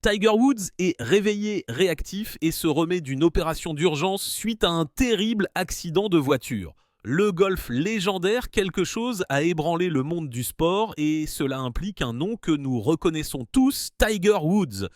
Tiger Woods est réveillé réactif et se remet d'une opération d'urgence suite à un terrible accident de voiture. Le golf légendaire, quelque chose a ébranlé le monde du sport et cela implique un nom que nous reconnaissons tous, Tiger Woods.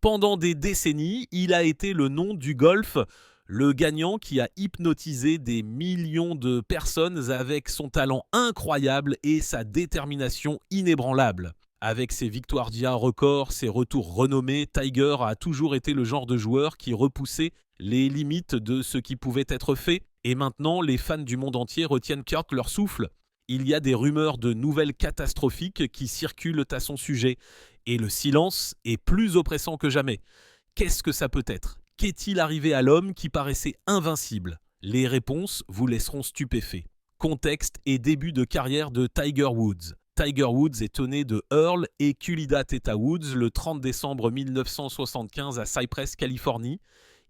Pendant des décennies, il a été le nom du golf, le gagnant qui a hypnotisé des millions de personnes avec son talent incroyable et sa détermination inébranlable. Avec ses victoires d'IA records, ses retours renommés, Tiger a toujours été le genre de joueur qui repoussait les limites de ce qui pouvait être fait. Et maintenant, les fans du monde entier retiennent Kurt leur souffle. Il y a des rumeurs de nouvelles catastrophiques qui circulent à son sujet. Et le silence est plus oppressant que jamais. Qu'est-ce que ça peut être ? Qu'est-il arrivé à l'homme qui paraissait invincible ? Les réponses vous laisseront stupéfaits. Contexte et début de carrière de Tiger Woods. Tiger Woods est né de Earl et Cullida Theta Woods le 30 décembre 1975 à Cypress, Californie.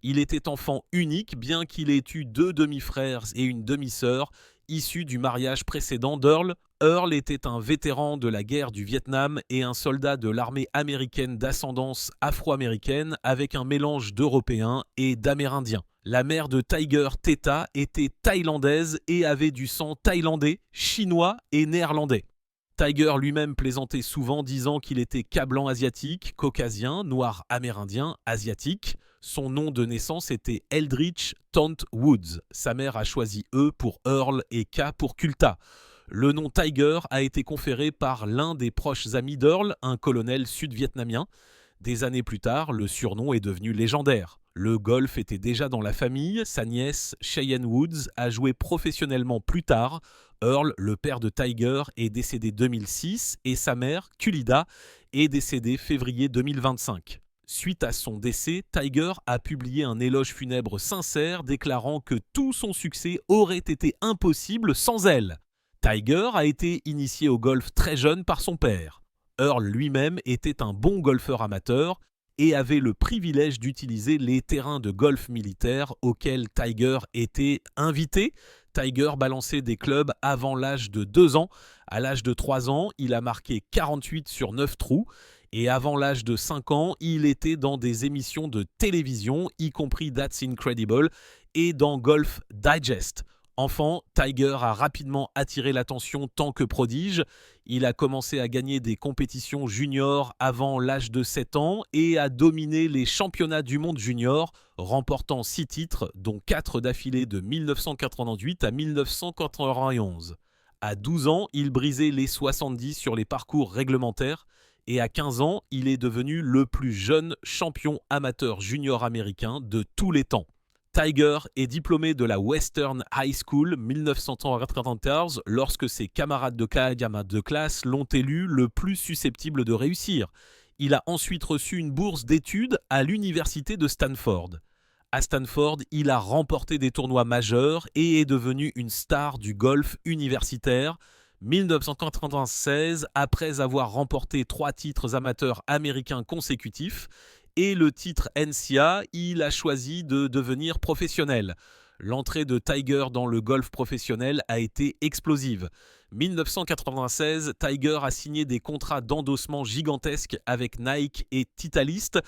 Il était enfant unique, bien qu'il ait eu 2 demi-frères et une demi-sœur, issus du mariage précédent d'Earl. Earl était un vétéran de la guerre du Vietnam et un soldat de l'armée américaine d'ascendance afro-américaine avec un mélange d'Européens et d'Amérindiens. La mère de Tiger, Theta, était thaïlandaise et avait du sang thaïlandais, chinois et néerlandais. Tiger lui-même plaisantait souvent disant qu'il était cablan asiatique, caucasien, noir amérindien, asiatique. Son nom de naissance était Eldridge Tant Woods. Sa mère a choisi E pour Earl et K pour Kulta. Le nom Tiger a été conféré par l'un des proches amis d'Earl, un colonel sud-vietnamien. Des années plus tard, le surnom est devenu légendaire. Le golf était déjà dans la famille, sa nièce Cheyenne Woods a joué professionnellement plus tard. Earl, le père de Tiger, est décédé 2006 et sa mère, Cullida, est décédée février 2025. Suite à son décès, Tiger a publié un éloge funèbre sincère déclarant que tout son succès aurait été impossible sans elle. Tiger a été initié au golf très jeune par son père. Earl lui-même était un bon golfeur amateur et avait le privilège d'utiliser les terrains de golf militaire auxquels Tiger était invité. Tiger balançait des clubs avant l'âge de 2 ans. À l'âge de 3 ans, il a marqué 48 sur 9 trous. Et avant l'âge de 5 ans, il était dans des émissions de télévision, y compris That's Incredible, et dans Golf Digest. Enfant, Tiger a rapidement attiré l'attention tant que prodige. Il a commencé à gagner des compétitions juniors avant l'âge de 7 ans et a dominé les championnats du monde junior, remportant 6 titres, dont 4 d'affilée de 1988 à 1991. À 12 ans, il brisait les 70 sur les parcours réglementaires et à 15 ans, il est devenu le plus jeune champion amateur junior américain de tous les temps. Tiger est diplômé de la Western High School 1994 lorsque ses camarades de classe l'ont élu le plus susceptible de réussir. Il a ensuite reçu une bourse d'études à l'université de Stanford. À Stanford, il a remporté des tournois majeurs et est devenu une star du golf universitaire. 1996, après avoir remporté 3 titres amateurs américains consécutifs, et le titre NCAA, il a choisi de devenir professionnel. L'entrée de Tiger dans le golf professionnel a été explosive. 1996, Tiger a signé des contrats d'endossement gigantesques avec Nike et Titleist.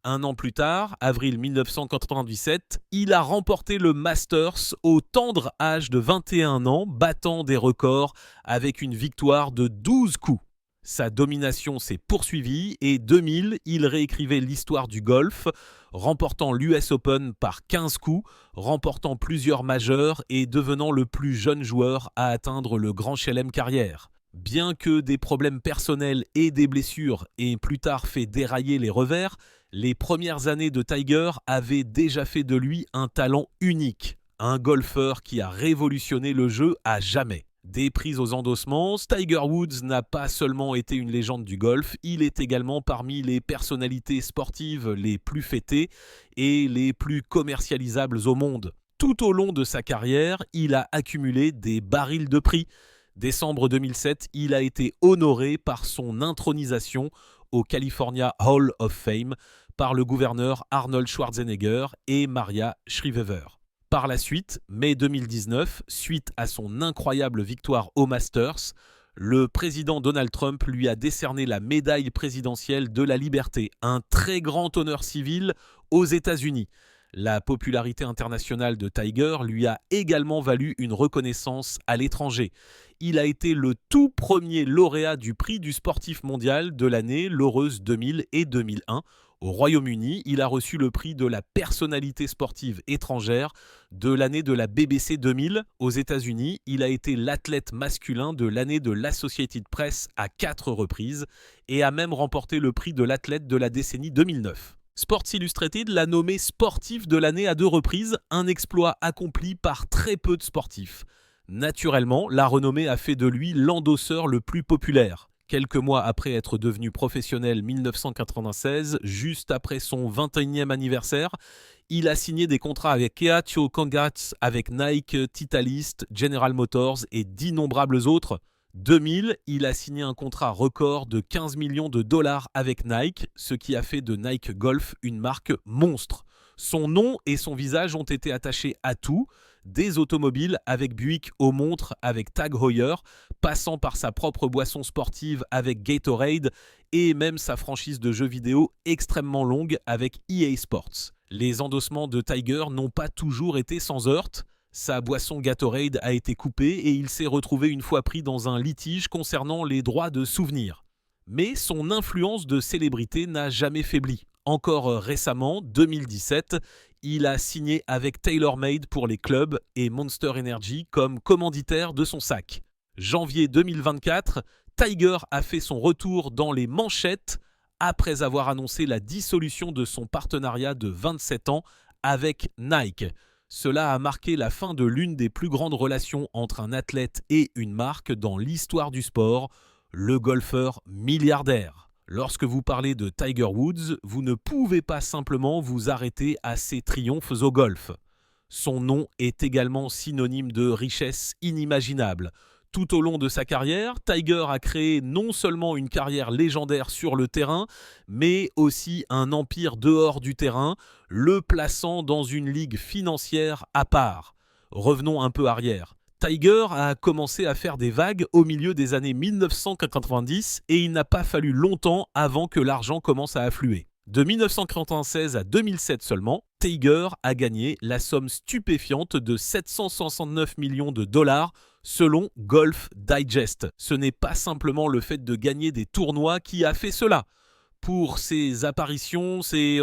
Un an plus tard, avril 1997, il a remporté le Masters au tendre âge de 21 ans, battant des records avec une victoire de 12 coups. Sa domination s'est poursuivie et 2000, il réécrivait l'histoire du golf, remportant l'US Open par 15 coups, remportant plusieurs majeurs et devenant le plus jeune joueur à atteindre le Grand Chelem carrière. Bien que des problèmes personnels et des blessures aient plus tard fait dérailler les revers, les premières années de Tiger avaient déjà fait de lui un talent unique, un golfeur qui a révolutionné le jeu à jamais. Des prises aux endossements, Tiger Woods n'a pas seulement été une légende du golf, il est également parmi les personnalités sportives les plus fêtées et les plus commercialisables au monde. Tout au long de sa carrière, il a accumulé des barils de prix. Décembre 2007, il a été honoré par son intronisation au California Hall of Fame par le gouverneur Arnold Schwarzenegger et Maria Shriver. Par la suite, mai 2019, suite à son incroyable victoire au Masters, Le président Donald Trump lui a décerné la médaille présidentielle de la liberté, un très grand honneur civil aux États-Unis. La popularité internationale de Tiger lui a également valu une reconnaissance à l'étranger. Il a été le tout premier lauréat du prix du sportif mondial de l'année, l'Heureuse 2000 et 2001. Au Royaume-Uni, il a reçu le prix de la personnalité sportive étrangère de l'année de la BBC 2000. Aux États-Unis, il a été l'athlète masculin de l'année de l'Associated Press à 4 reprises et a même remporté le prix de l'athlète de la décennie 2009. Sports Illustrated l'a nommé sportif de l'année à 2 reprises, un exploit accompli par très peu de sportifs. Naturellement, la renommée a fait de lui l'endosseur le plus populaire. Quelques mois après être devenu professionnel 1996, juste après son 21e anniversaire, il a signé des contrats avec Keacho Congrats, avec Nike, Titleist, General Motors et d'innombrables autres. 2000, il a signé un contrat record de 15 millions de dollars avec Nike, ce qui a fait de Nike Golf une marque monstre. Son nom et son visage ont été attachés à tout, des automobiles avec Buick aux montres avec Tag Heuer, passant par sa propre boisson sportive avec Gatorade et même sa franchise de jeux vidéo extrêmement longue avec EA Sports. Les endossements de Tiger n'ont pas toujours été sans heurts. Sa boisson Gatorade a été coupée et il s'est retrouvé une fois pris dans un litige concernant les droits de souvenir. Mais son influence de célébrité n'a jamais faibli. Encore récemment, 2017, il a signé avec TaylorMade pour les clubs et Monster Energy comme commanditaire de son sac. Janvier 2024, Tiger a fait son retour dans les manchettes après avoir annoncé la dissolution de son partenariat de 27 ans avec Nike. Cela a marqué la fin de l'une des plus grandes relations entre un athlète et une marque dans l'histoire du sport, le golfeur milliardaire. Lorsque vous parlez de Tiger Woods, vous ne pouvez pas simplement vous arrêter à ses triomphes au golf. Son nom est également synonyme de richesse inimaginable. Tout au long de sa carrière, Tiger a créé non seulement une carrière légendaire sur le terrain, mais aussi un empire dehors du terrain, le plaçant dans une ligue financière à part. Revenons un peu arrière. Tiger a commencé à faire des vagues au milieu des années 1990 et il n'a pas fallu longtemps avant que l'argent commence à affluer. De 1996 à 2007 seulement, Tiger a gagné la somme stupéfiante de 769 millions de dollars selon Golf Digest. Ce n'est pas simplement le fait de gagner des tournois qui a fait cela. Pour ses apparitions, ses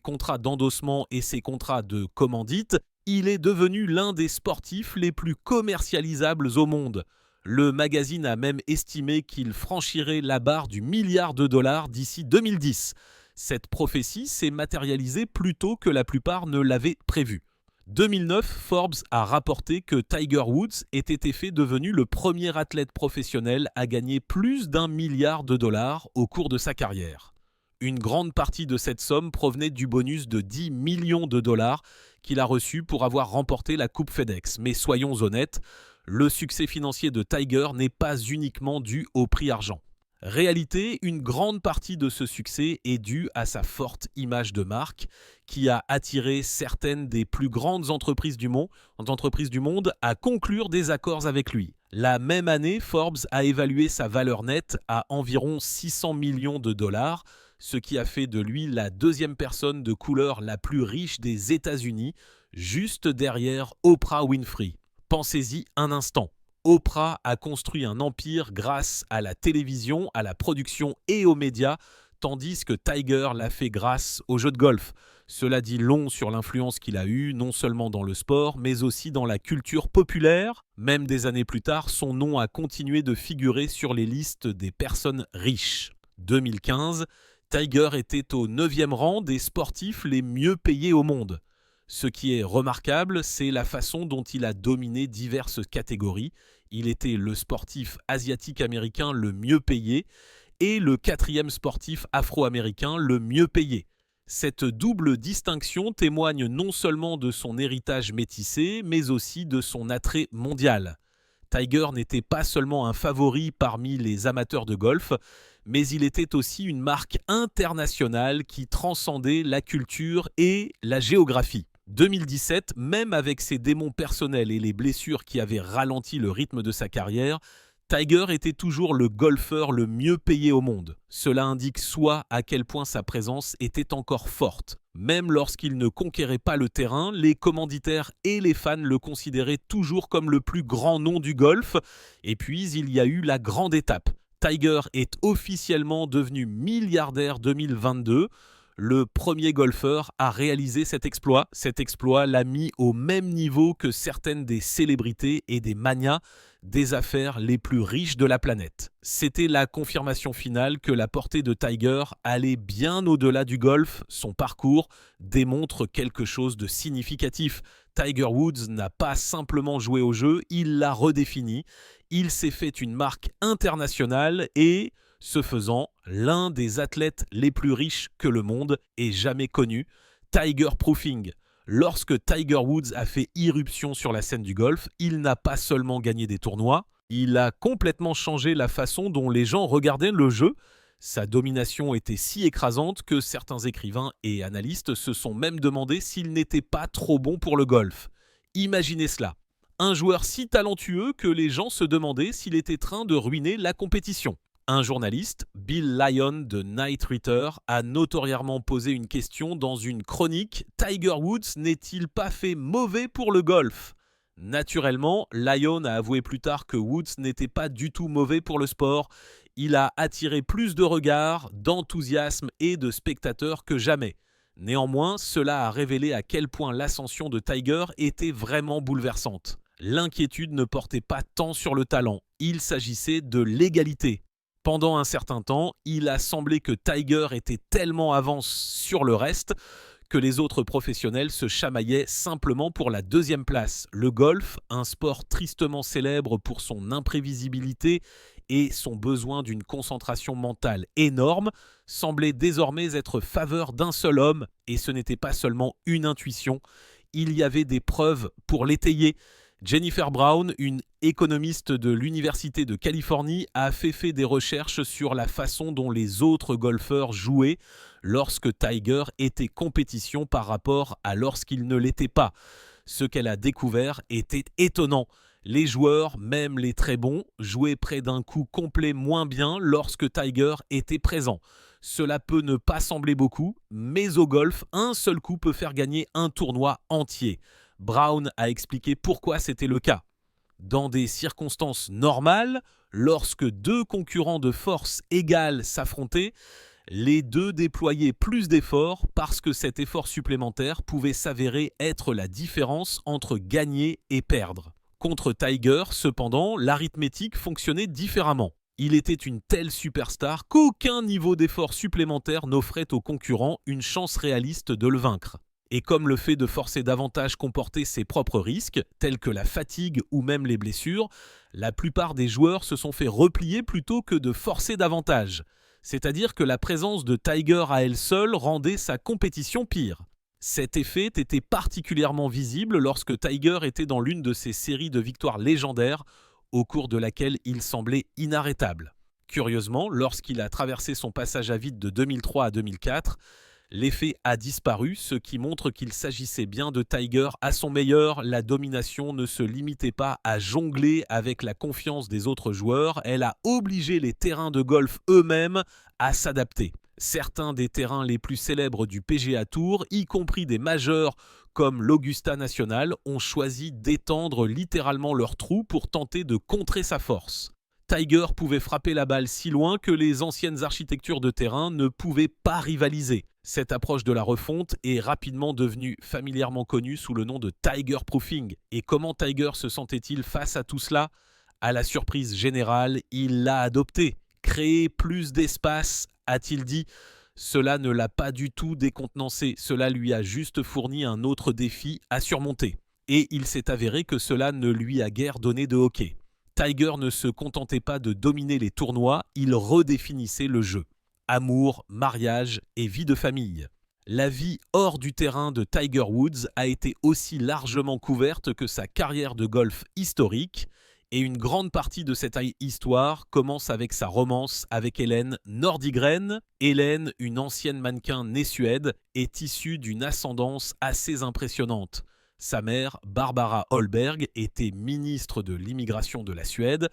contrats d'endossement et ses contrats de commandite, il est devenu l'un des sportifs les plus commercialisables au monde. Le magazine a même estimé qu'il franchirait la barre du milliard de dollars d'ici 2010. Cette prophétie s'est matérialisée plus tôt que la plupart ne l'avaient prévu. 2009, Forbes a rapporté que Tiger Woods était en fait devenu le premier athlète professionnel à gagner plus d'1 milliard de dollars au cours de sa carrière. Une grande partie de cette somme provenait du bonus de 10 millions de dollars qu'il a reçu pour avoir remporté la Coupe FedEx. Mais soyons honnêtes, le succès financier de Tiger n'est pas uniquement dû au prix argent. Réalité, une grande partie de ce succès est due à sa forte image de marque qui a attiré certaines des plus grandes entreprises du monde à conclure des accords avec lui. La même année, Forbes a évalué sa valeur nette à environ 600 millions de dollars, ce qui a fait de lui la deuxième personne de couleur la plus riche des États-Unis, juste derrière Oprah Winfrey. Pensez-y un instant. Oprah a construit un empire grâce à la télévision, à la production et aux médias, tandis que Tiger l'a fait grâce au jeu de golf. Cela dit long sur l'influence qu'il a eue, non seulement dans le sport, mais aussi dans la culture populaire. Même des années plus tard, son nom a continué de figurer sur les listes des personnes riches. 2015, Tiger était au 9e rang des sportifs les mieux payés au monde. Ce qui est remarquable, c'est la façon dont il a dominé diverses catégories. Il était le sportif asiatique-américain le mieux payé et le 4e sportif afro-américain le mieux payé. Cette double distinction témoigne non seulement de son héritage métissé, mais aussi de son attrait mondial. Tiger n'était pas seulement un favori parmi les amateurs de golf, mais il était aussi une marque internationale qui transcendait la culture et la géographie. 2017, même avec ses démons personnels et les blessures qui avaient ralenti le rythme de sa carrière, Tiger était toujours le golfeur le mieux payé au monde. Cela indique soit à quel point sa présence était encore forte. Même lorsqu'il ne conquérait pas le terrain, les commanditaires et les fans le considéraient toujours comme le plus grand nom du golf. Et puis, il y a eu la grande étape. Tiger est officiellement devenu milliardaire 2022. Le premier golfeur à réaliser cet exploit. Cet exploit l'a mis au même niveau que certaines des célébrités et des magnats des affaires les plus riches de la planète. C'était la confirmation finale que la portée de Tiger allait bien au-delà du golf. Son parcours démontre quelque chose de significatif. Tiger Woods n'a pas simplement joué au jeu, il l'a redéfini. Il s'est fait une marque internationale et, ce faisant, l'un des athlètes les plus riches que le monde ait jamais connu. Tiger Proofing. Lorsque Tiger Woods a fait irruption sur la scène du golf, il n'a pas seulement gagné des tournois, il a complètement changé la façon dont les gens regardaient le jeu. Sa domination était si écrasante que certains écrivains et analystes se sont même demandé s'il n'était pas trop bon pour le golf. Imaginez cela. Un joueur si talentueux que les gens se demandaient s'il était en train de ruiner la compétition. Un journaliste, Bill Lyon de Knight Ridder, a notoriément posé une question dans une chronique « Tiger Woods n'est-il pas fait mauvais pour le golf ?» Naturellement, Lyon a avoué plus tard que Woods n'était pas du tout mauvais pour le sport. Il a attiré plus de regards, d'enthousiasme et de spectateurs que jamais. Néanmoins, cela a révélé à quel point l'ascension de Tiger était vraiment bouleversante. L'inquiétude ne portait pas tant sur le talent, il s'agissait de l'égalité. Pendant un certain temps, il a semblé que Tiger était tellement avance sur le reste que les autres professionnels se chamaillaient simplement pour la deuxième place. Le golf, un sport tristement célèbre pour son imprévisibilité et son besoin d'une concentration mentale énorme, semblait désormais être faveur d'un seul homme, et ce n'était pas seulement une intuition, il y avait des preuves pour l'étayer. Jennifer Brown, une économiste de l'Université de Californie, a fait des recherches sur la façon dont les autres golfeurs jouaient lorsque Tiger était compétition par rapport à lorsqu'il ne l'était pas. Ce qu'elle a découvert était étonnant. Les joueurs, même les très bons, jouaient près d'un coup complet moins bien lorsque Tiger était présent. Cela peut ne pas sembler beaucoup, mais au golf, un seul coup peut faire gagner un tournoi entier. Brown a expliqué pourquoi c'était le cas. Dans des circonstances normales, lorsque deux concurrents de force égale s'affrontaient, les deux déployaient plus d'efforts parce que cet effort supplémentaire pouvait s'avérer être la différence entre gagner et perdre. Contre Tiger, cependant, l'arithmétique fonctionnait différemment. Il était une telle superstar qu'aucun niveau d'effort supplémentaire n'offrait aux concurrents une chance réaliste de le vaincre. Et comme le fait de forcer davantage comportait ses propres risques, tels que la fatigue ou même les blessures, la plupart des joueurs se sont fait replier plutôt que de forcer davantage. C'est-à-dire que la présence de Tiger à elle seule rendait sa compétition pire. Cet effet était particulièrement visible lorsque Tiger était dans l'une de ses séries de victoires légendaires, au cours de laquelle il semblait inarrêtable. Curieusement, lorsqu'il a traversé son passage à vide de 2003 à 2004, l'effet a disparu, ce qui montre qu'il s'agissait bien de Tiger à son meilleur. La domination ne se limitait pas à jongler avec la confiance des autres joueurs, elle a obligé les terrains de golf eux-mêmes à s'adapter. Certains des terrains les plus célèbres du PGA Tour, y compris des majeurs comme l'Augusta National, ont choisi d'étendre littéralement leurs trous pour tenter de contrer sa force. Tiger pouvait frapper la balle si loin que les anciennes architectures de terrain ne pouvaient pas rivaliser. Cette approche de la refonte est rapidement devenue familièrement connue sous le nom de Tiger Proofing. Et comment Tiger se sentait-il face à tout cela ? À la surprise générale, il l'a adopté. Créer plus d'espace, a-t-il dit ? Cela ne l'a pas du tout décontenancé. Cela lui a juste fourni un autre défi à surmonter. Et il s'est avéré que cela ne lui a guère donné de hockey. Tiger ne se contentait pas de dominer les tournois, il redéfinissait le jeu. Amour, mariage et vie de famille. La vie hors du terrain de Tiger Woods a été aussi largement couverte que sa carrière de golf historique. Et une grande partie de cette histoire commence avec sa romance avec Hélène Nordygren. Hélène, une ancienne mannequin née Suède, est issue d'une ascendance assez impressionnante. Sa mère, Barbara Holberg, était ministre de l'immigration de la Suède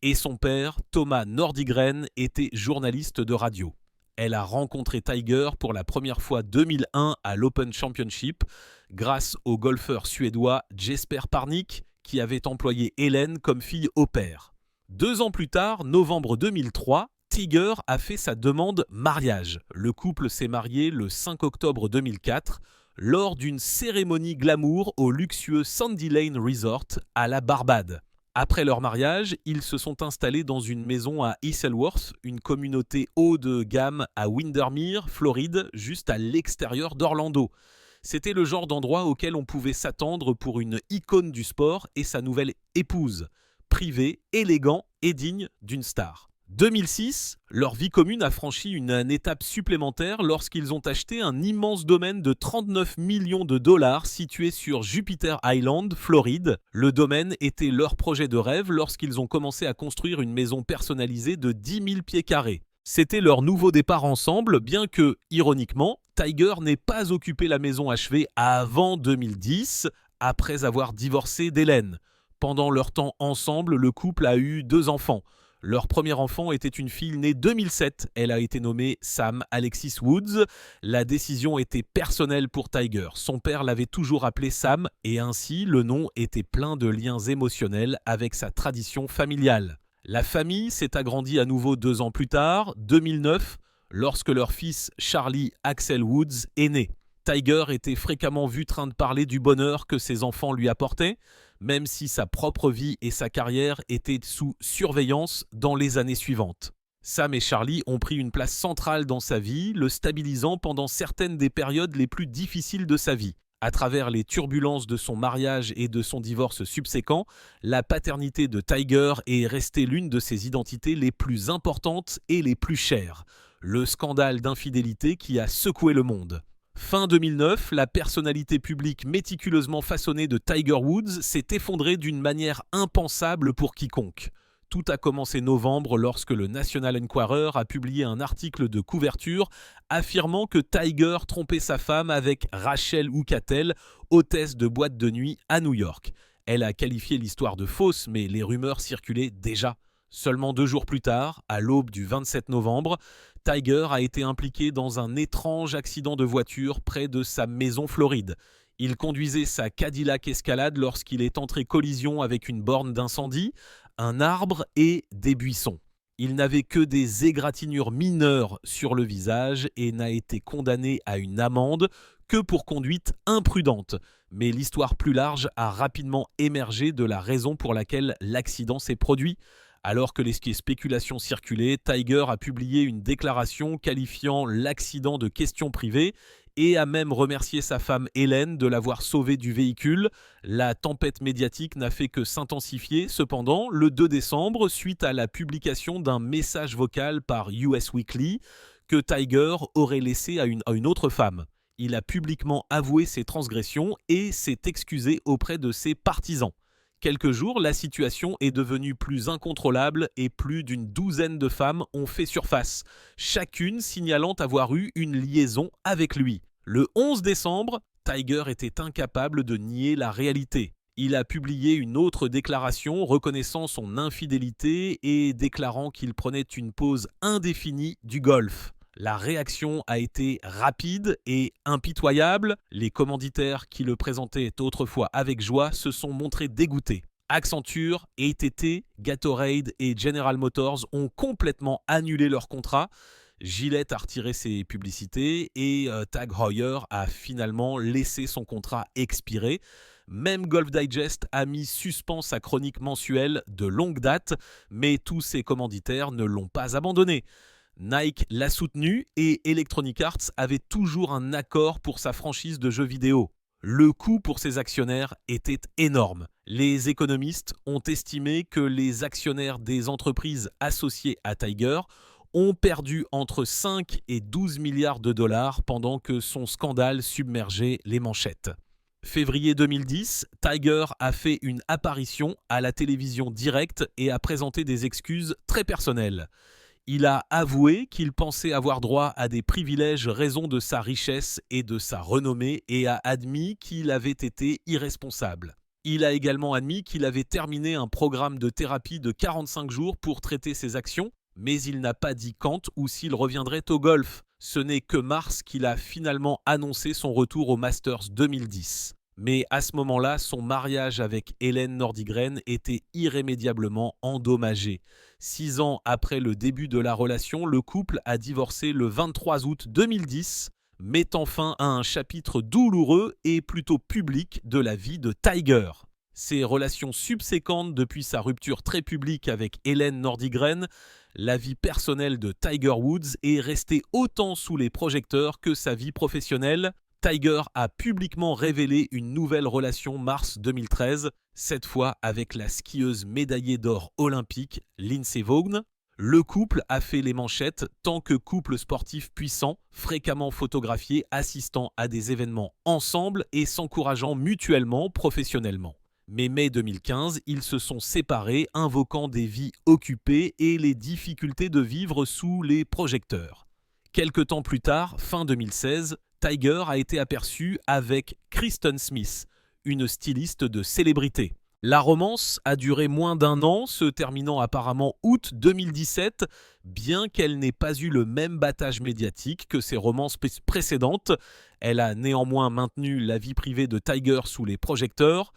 et son père, Thomas Nordygren, était journaliste de radio. Elle a rencontré Tiger pour la première fois 2001 à l'Open Championship grâce au golfeur suédois Jesper Parnik qui avait employé Hélène comme fille au pair. 2 ans plus tard, novembre 2003, Tiger a fait sa demande mariage. Le couple s'est marié le 5 octobre 2004 lors d'une cérémonie glamour au luxueux Sandy Lane Resort à la Barbade. Après leur mariage, ils se sont installés dans une maison à Isleworth, une communauté haut de gamme à Windermere, Floride, juste à l'extérieur d'Orlando. C'était le genre d'endroit auquel on pouvait s'attendre pour une icône du sport et sa nouvelle épouse. Privé, élégant et digne d'une star. 2006, leur vie commune a franchi une étape supplémentaire lorsqu'ils ont acheté un immense domaine de 39 millions de dollars situé sur Jupiter Island, Floride. Le domaine était leur projet de rêve lorsqu'ils ont commencé à construire une maison personnalisée de 10 000 pieds carrés. C'était leur nouveau départ ensemble, bien que, ironiquement, Tiger n'ait pas occupé la maison achevée avant 2010, après avoir divorcé d'Hélène. Pendant leur temps ensemble, le couple a eu 2 enfants. Leur premier enfant était une fille née 2007. Elle a été nommée Sam Alexis Woods. La décision était personnelle pour Tiger. Son père l'avait toujours appelée Sam et ainsi le nom était plein de liens émotionnels avec sa tradition familiale. La famille s'est agrandie à nouveau 2 ans plus tard, 2009, lorsque leur fils Charlie Axel Woods est né. Tiger était fréquemment vu train de parler du bonheur que ses enfants lui apportaient, même si sa propre vie et sa carrière étaient sous surveillance dans les années suivantes. Sam et Charlie ont pris une place centrale dans sa vie, le stabilisant pendant certaines des périodes les plus difficiles de sa vie. À travers les turbulences de son mariage et de son divorce subséquent, la paternité de Tiger est restée l'une de ses identités les plus importantes et les plus chères. Le scandale d'infidélité qui a secoué le monde. Fin 2009, la personnalité publique méticuleusement façonnée de Tiger Woods s'est effondrée d'une manière impensable pour quiconque. Tout a commencé novembre lorsque le National Enquirer a publié un article de couverture affirmant que Tiger trompait sa femme avec Rachel Hucatel, hôtesse de boîte de nuit à New York. Elle a qualifié l'histoire de fausse, mais les rumeurs circulaient déjà. Seulement 2 jours plus tard, à l'aube du 27 novembre, Tiger a été impliqué dans un étrange accident de voiture près de sa maison Floride. Il conduisait sa Cadillac Escalade lorsqu'il est entré collision avec une borne d'incendie, un arbre et des buissons. Il n'avait que des égratignures mineures sur le visage et n'a été condamné à une amende que pour conduite imprudente. Mais l'histoire plus large a rapidement émergé de la raison pour laquelle l'accident s'est produit. Alors que les spéculations circulaient, Tiger a publié une déclaration qualifiant l'accident de question privée et a même remercié sa femme Hélène de l'avoir sauvé du véhicule. La tempête médiatique n'a fait que s'intensifier cependant le 2 décembre suite à la publication d'un message vocal par US Weekly que Tiger aurait laissé à une autre femme. Il a publiquement avoué ses transgressions et s'est excusé auprès de ses partisans. Quelques jours, la situation est devenue plus incontrôlable et plus d'une douzaine de femmes ont fait surface, chacune signalant avoir eu une liaison avec lui. Le 11 décembre, Tiger était incapable de nier la réalité. Il a publié une autre déclaration reconnaissant son infidélité et déclarant qu'il prenait une pause indéfinie du golf. La réaction a été rapide et impitoyable. Les commanditaires qui le présentaient autrefois avec joie se sont montrés dégoûtés. Accenture, AT&T, Gatorade et General Motors ont complètement annulé leur contrat. Gillette a retiré ses publicités et Tag Heuer a finalement laissé son contrat expirer. Même Golf Digest a mis suspens sa chronique mensuelle de longue date, mais tous ses commanditaires ne l'ont pas abandonné. Nike l'a soutenu et Electronic Arts avait toujours un accord pour sa franchise de jeux vidéo. Le coût pour ses actionnaires était énorme. Les économistes ont estimé que les actionnaires des entreprises associées à Tiger ont perdu entre 5 et 12 milliards de dollars pendant que son scandale submergeait les manchettes. Février 2010, Tiger a fait une apparition à la télévision directe et a présenté des excuses très personnelles. Il a avoué qu'il pensait avoir droit à des privilèges raison de sa richesse et de sa renommée et a admis qu'il avait été irresponsable. Il a également admis qu'il avait terminé un programme de thérapie de 45 jours pour traiter ses actions, mais il n'a pas dit quand ou s'il reviendrait au golf. Ce n'est que mars qu'il a finalement annoncé son retour au Masters 2010. Mais à ce moment-là, son mariage avec Hélène Nordegren était irrémédiablement endommagé. 6 ans après le début de la relation, le couple a divorcé le 23 août 2010, mettant fin à un chapitre douloureux et plutôt public de la vie de Tiger. Ses relations subséquentes depuis sa rupture très publique avec Hélène Nordegren, la vie personnelle de Tiger Woods est restée autant sous les projecteurs que sa vie professionnelle. Tiger a publiquement révélé une nouvelle relation mars 2013, cette fois avec la skieuse médaillée d'or olympique Lindsey Vonn. Le couple a fait les manchettes tant que couple sportif puissant, fréquemment photographié, assistant à des événements ensemble et s'encourageant mutuellement professionnellement. Mais mai 2015, ils se sont séparés, invoquant des vies occupées et les difficultés de vivre sous les projecteurs. Quelque temps plus tard, fin 2016, Tiger a été aperçu avec Kristen Smith, une styliste de célébrité. La romance a duré moins d'1 an, se terminant apparemment août 2017, bien qu'elle n'ait pas eu le même battage médiatique que ses romances précédentes. Elle a néanmoins maintenu la vie privée de Tiger sous les projecteurs.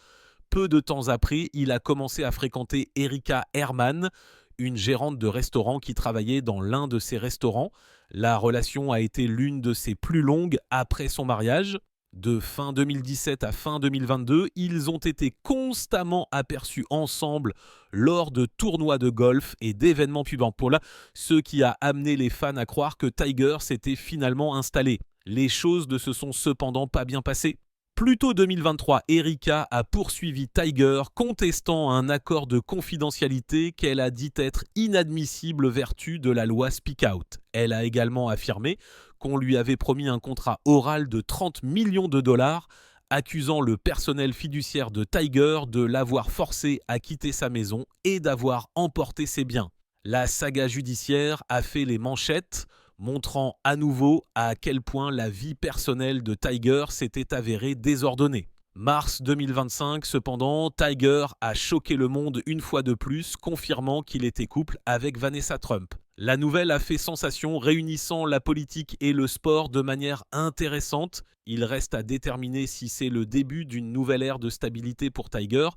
Peu de temps après, il a commencé à fréquenter Erika Herrmann, une gérante de restaurant qui travaillait dans l'un de ses restaurants. La relation a été l'une de ses plus longues après son mariage. De fin 2017 à fin 2022, ils ont été constamment aperçus ensemble lors de tournois de golf et d'événements pubs pour là, ce qui a amené les fans à croire que Tiger s'était finalement installé. Les choses ne se sont cependant pas bien passées. Plus tôt 2023, Erika a poursuivi Tiger, contestant un accord de confidentialité qu'elle a dit être inadmissible vertu de la loi Speak Out. Elle a également affirmé qu'on lui avait promis un contrat oral de 30 millions de dollars, accusant le personnel fiduciaire de Tiger de l'avoir forcé à quitter sa maison et d'avoir emporté ses biens. La saga judiciaire a fait les manchettes, montrant à nouveau à quel point la vie personnelle de Tiger s'était avérée désordonnée. Mars 2025, cependant, Tiger a choqué le monde une fois de plus, confirmant qu'il était couple avec Vanessa Trump. La nouvelle a fait sensation, réunissant la politique et le sport de manière intéressante. Il reste à déterminer si c'est le début d'une nouvelle ère de stabilité pour Tiger,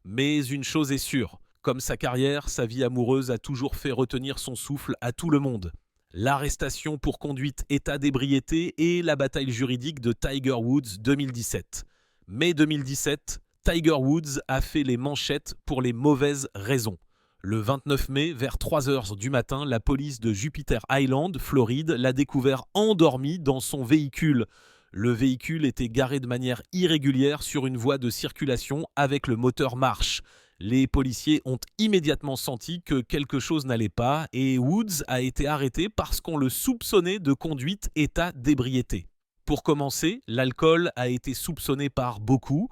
mais une chose est sûre, comme sa carrière, sa vie amoureuse a toujours fait retenir son souffle à tout le monde. L'arrestation pour conduite état d'ébriété et la bataille juridique de Tiger Woods 2017. Mai 2017, Tiger Woods a fait les manchettes pour les mauvaises raisons. Le 29 mai, vers 3h du matin, la police de Jupiter Island, Floride, l'a découvert endormi dans son véhicule. Le véhicule était garé de manière irrégulière sur une voie de circulation avec le moteur marche. Les policiers ont immédiatement senti que quelque chose n'allait pas et Woods a été arrêté parce qu'on le soupçonnait de conduite état d'ébriété. Pour commencer, l'alcool a été soupçonné par beaucoup,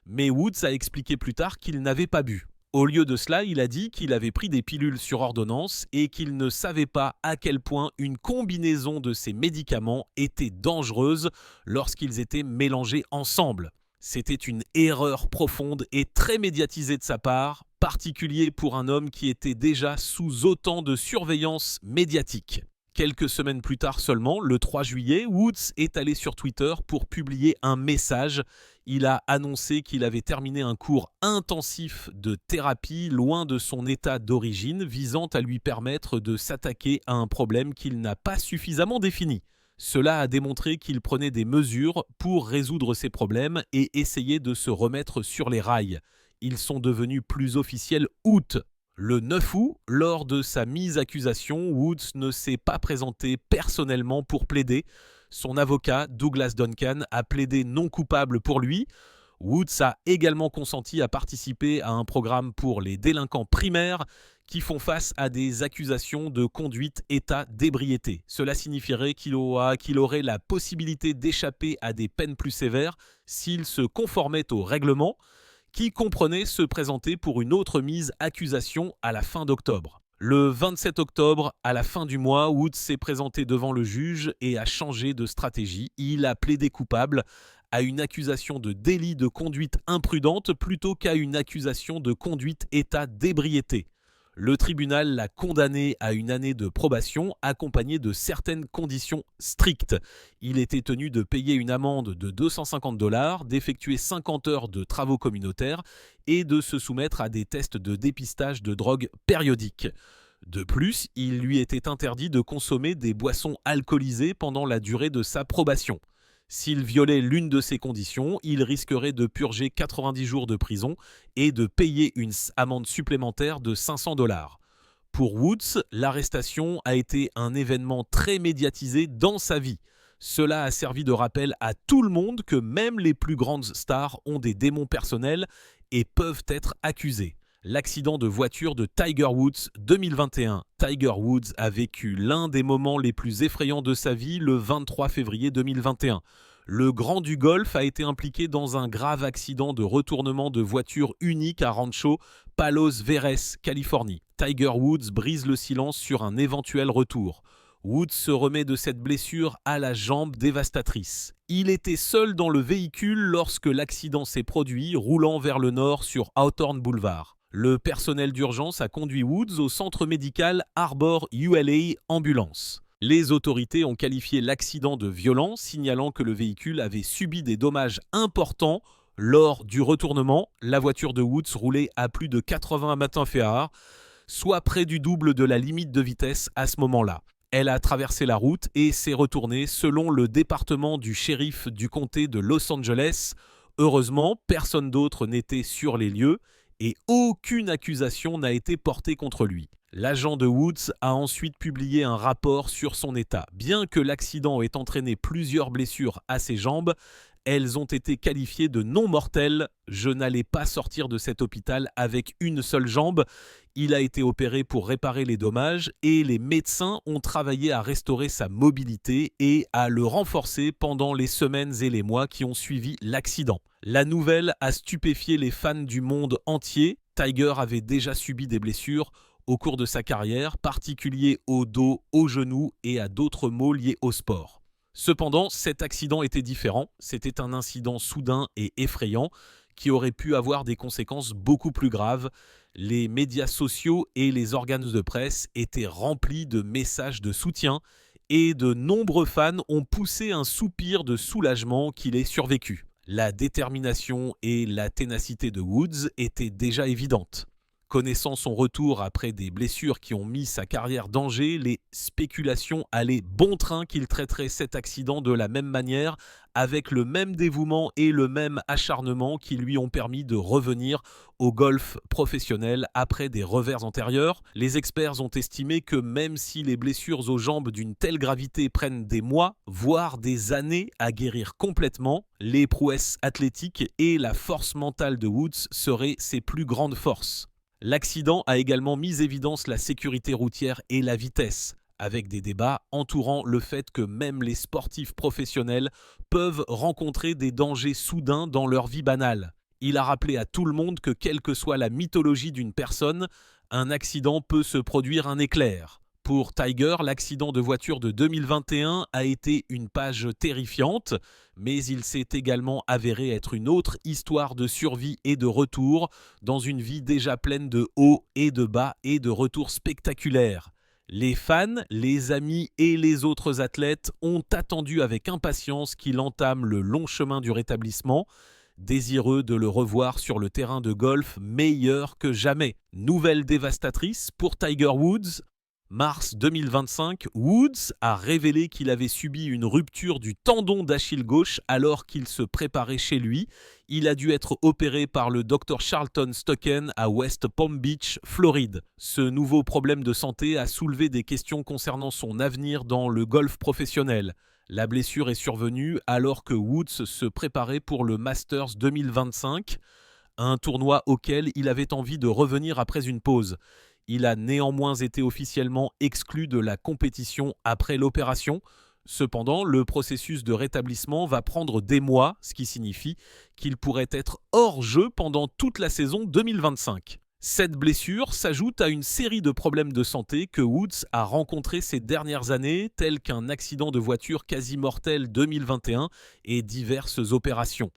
mais Woods a expliqué plus tard qu'il n'avait pas bu. Au lieu de cela, il a dit qu'il avait pris des pilules sur ordonnance et qu'il ne savait pas à quel point une combinaison de ces médicaments était dangereuse lorsqu'ils étaient mélangés ensemble. C'était une erreur profonde et très médiatisée de sa part, particulier pour un homme qui était déjà sous autant de surveillance médiatique. Quelques semaines plus tard seulement, le 3 juillet, Woods est allé sur Twitter pour publier un message. Il a annoncé qu'il avait terminé un cours intensif de thérapie loin de son état d'origine, visant à lui permettre de s'attaquer à un problème qu'il n'a pas suffisamment défini. Cela a démontré qu'il prenait des mesures pour résoudre ses problèmes et essayer de se remettre sur les rails. Ils sont devenus plus officiels août. Le 9 août, lors de sa mise accusation, Woods ne s'est pas présenté personnellement pour plaider. Son avocat, Douglas Duncan, a plaidé non coupable pour lui. Woods a également consenti à participer à un programme pour les délinquants primaires qui font face à des accusations de conduite état d'ébriété. Cela signifierait qu'il aurait la possibilité d'échapper à des peines plus sévères s'il se conformait au règlement, qui comprenait se présenter pour une autre mise accusation à la fin d'octobre. Le 27 octobre, à la fin du mois, Woods s'est présenté devant le juge et a changé de stratégie. Il a plaidé coupable à une accusation de délit de conduite imprudente plutôt qu'à une accusation de conduite état d'ébriété. Le tribunal l'a condamné à une année de probation accompagnée de certaines conditions strictes. Il était tenu de payer une amende de $250, d'effectuer 50 heures de travaux communautaires et de se soumettre à des tests de dépistage de drogue périodiques. De plus, il lui était interdit de consommer des boissons alcoolisées pendant la durée de sa probation. S'il violait l'une de ces conditions, il risquerait de purger 90 jours de prison et de payer une amende supplémentaire de $500. Pour Woods, l'arrestation a été un événement très médiatisé dans sa vie. Cela a servi de rappel à tout le monde que même les plus grandes stars ont des démons personnels et peuvent être accusés. L'accident de voiture de Tiger Woods 2021. Tiger Woods a vécu l'un des moments les plus effrayants de sa vie le 23 février 2021. Le grand du golf a été impliqué dans un grave accident de retournement de voiture unique à Rancho Palos Verdes, Californie. Tiger Woods brise le silence sur un éventuel retour. Woods se remet de cette blessure à la jambe dévastatrice. Il était seul dans le véhicule lorsque l'accident s'est produit, roulant vers le nord sur Hawthorne Boulevard. Le personnel d'urgence a conduit Woods au centre médical Arbor ULA Ambulance. Les autorités ont qualifié l'accident de violent, signalant que le véhicule avait subi des dommages importants lors du retournement. La voiture de Woods roulait à plus de 80 mph, soit près du double de la limite de vitesse à ce moment-là. Elle a traversé la route et s'est retournée selon le département du shérif du comté de Los Angeles. Heureusement, personne d'autre n'était sur les lieux et aucune accusation n'a été portée contre lui. L'agent de Woods a ensuite publié un rapport sur son état. Bien que l'accident ait entraîné plusieurs blessures à ses jambes, elles ont été qualifiées de non mortelles. Je n'allais pas sortir de cet hôpital avec une seule jambe. Il a été opéré pour réparer les dommages et les médecins ont travaillé à restaurer sa mobilité et à le renforcer pendant les semaines et les mois qui ont suivi l'accident. La nouvelle a stupéfié les fans du monde entier. Tiger avait déjà subi des blessures au cours de sa carrière, particulier au dos, aux genoux et à d'autres maux liés au sport. Cependant, cet accident était différent. C'était un incident soudain et effrayant qui aurait pu avoir des conséquences beaucoup plus graves. Les médias sociaux et les organes de presse étaient remplis de messages de soutien et de nombreux fans ont poussé un soupir de soulagement qu'il ait survécu. La détermination et la ténacité de Woods étaient déjà évidentes. Connaissant son retour après des blessures qui ont mis sa carrière en danger, les spéculations allaient bon train qu'il traiterait cet accident de la même manière, avec le même dévouement et le même acharnement qui lui ont permis de revenir au golf professionnel après des revers antérieurs. Les experts ont estimé que même si les blessures aux jambes d'une telle gravité prennent des mois, voire des années à guérir complètement, les prouesses athlétiques et la force mentale de Woods seraient ses plus grandes forces. L'accident a également mis en évidence la sécurité routière et la vitesse, avec des débats entourant le fait que même les sportifs professionnels peuvent rencontrer des dangers soudains dans leur vie banale. Il a rappelé à tout le monde que quelle que soit la mythologie d'une personne, un accident peut se produire un éclair. Pour Tiger, l'accident de voiture de 2021 a été une page terrifiante, mais il s'est également avéré être une autre histoire de survie et de retour dans une vie déjà pleine de hauts et de bas et de retours spectaculaires. Les fans, les amis et les autres athlètes ont attendu avec impatience qu'il entame le long chemin du rétablissement, désireux de le revoir sur le terrain de golf meilleur que jamais. Nouvelle dévastatrice pour Tiger Woods. Mars 2025, Woods a révélé qu'il avait subi une rupture du tendon d'Achille gauche alors qu'il se préparait chez lui. Il a dû être opéré par le Dr Charlton Stocken à West Palm Beach, Floride. Ce nouveau problème de santé a soulevé des questions concernant son avenir dans le golf professionnel. La blessure est survenue alors que Woods se préparait pour le Masters 2025, un tournoi auquel il avait envie de revenir après une pause. Il a néanmoins été officiellement exclu de la compétition après l'opération. Cependant, le processus de rétablissement va prendre des mois, ce qui signifie qu'il pourrait être hors jeu pendant toute la saison 2025. Cette blessure s'ajoute à une série de problèmes de santé que Woods a rencontrés ces dernières années, tels qu'un accident de voiture quasi mortel 2021 et diverses opérations.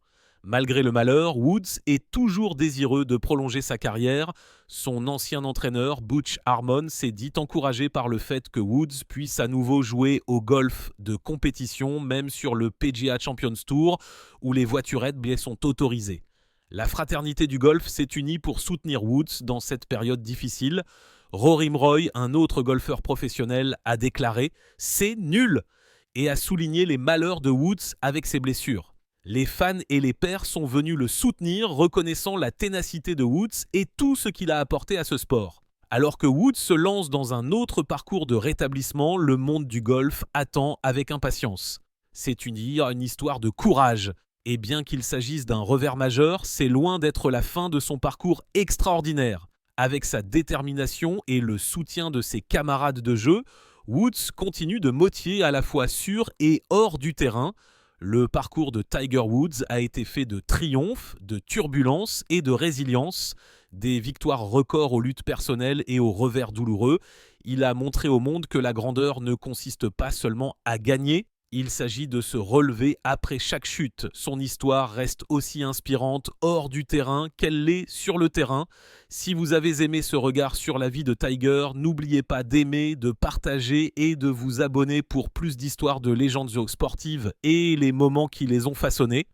Malgré le malheur, Woods est toujours désireux de prolonger sa carrière. Son ancien entraîneur, Butch Harmon, s'est dit encouragé par le fait que Woods puisse à nouveau jouer au golf de compétition, même sur le PGA Champions Tour, où les voiturettes sont autorisées. La fraternité du golf s'est unie pour soutenir Woods dans cette période difficile. Rory McIlroy, un autre golfeur professionnel, a déclaré « C'est nul !» et a souligné les malheurs de Woods avec ses blessures. Les fans et les pairs sont venus le soutenir, reconnaissant la ténacité de Woods et tout ce qu'il a apporté à ce sport. Alors que Woods se lance dans un autre parcours de rétablissement, le monde du golf attend avec impatience. C'est une histoire de courage. Et bien qu'il s'agisse d'un revers majeur, c'est loin d'être la fin de son parcours extraordinaire. Avec sa détermination et le soutien de ses camarades de jeu, Woods continue de motiver à la fois sur et hors du terrain. Le parcours de Tiger Woods a été fait de triomphes, de turbulences et de résilience, des victoires records aux luttes personnelles et aux revers douloureux. Il a montré au monde que la grandeur ne consiste pas seulement à gagner, il s'agit de se relever après chaque chute. Son histoire reste aussi inspirante hors du terrain qu'elle l'est sur le terrain. Si vous avez aimé ce regard sur la vie de Tiger, n'oubliez pas d'aimer, de partager et de vous abonner pour plus d'histoires de légendes sportives et les moments qui les ont façonnées.